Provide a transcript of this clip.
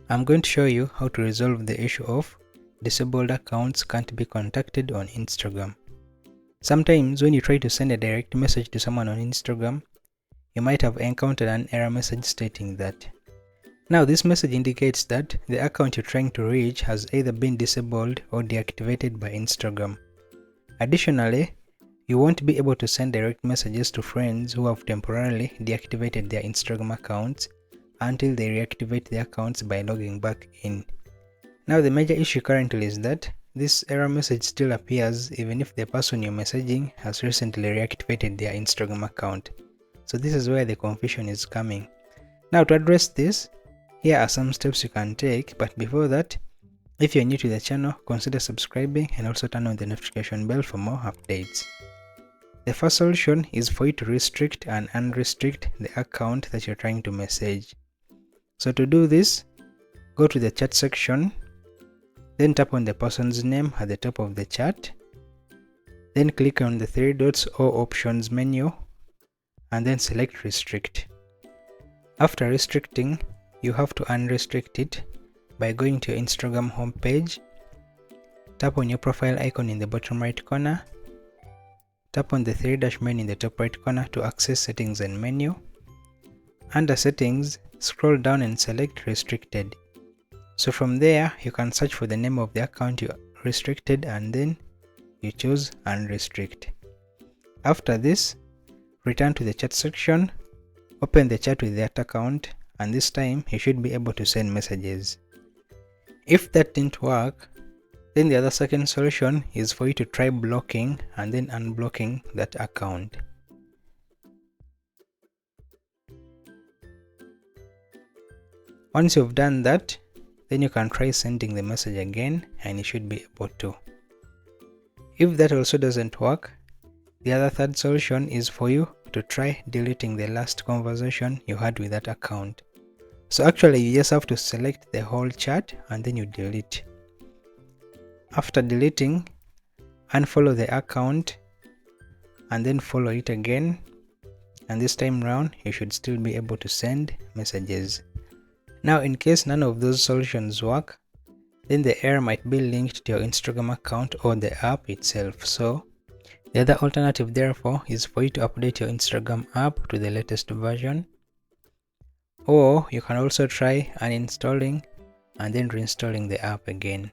I'm going to show you how to resolve the issue of disabled accounts can't be contacted on Instagram. Sometimes when you try to send a direct message to someone on Instagram, you might have encountered an error message stating that. Now this message indicates that the account you're trying to reach has either been disabled or deactivated by Instagram. Additionally, you won't be able to send direct messages to friends who have temporarily deactivated their Instagram accounts until they reactivate their accounts by logging back in. Now the major issue currently is that this error message still appears even if the person you're messaging has recently reactivated their Instagram account. So this is where the confusion is coming. Now to address this, here are some steps you can take, but before that, if you're new to the channel, consider subscribing and also turn on the notification bell for more updates. The first solution is for you to restrict and unrestrict the account that you're trying to message. So to do this, go to the chat section, then tap on the person's name at the top of the chat, then click on the three dots or options menu, and then select restrict. After restricting, you have to unrestrict it by going to your Instagram homepage, tap on your profile icon in the bottom right corner, tap on the three dash menu in the top right corner to access settings and menu. Under settings, scroll down and select restricted. So from there, you can search for the name of the account you restricted and then you choose unrestrict. After this, return to the chat section, open the chat with that account, and this time you should be able to send messages. If that didn't work, then the other second solution is for you to try blocking and then unblocking that account. Once you've done that, then you can try sending the message again and you should be able to. If that also doesn't work, the other third solution is for you to try deleting the last conversation you had with that account. So actually you just have to select the whole chat and then you delete. After deleting, unfollow the account and then follow it again, and this time round you should still be able to send messages. Now in case none of those solutions work, then the error might be linked to your Instagram account or the app itself. So the other alternative therefore is for you to update your Instagram app to the latest version, or you can also try uninstalling and then reinstalling the app again.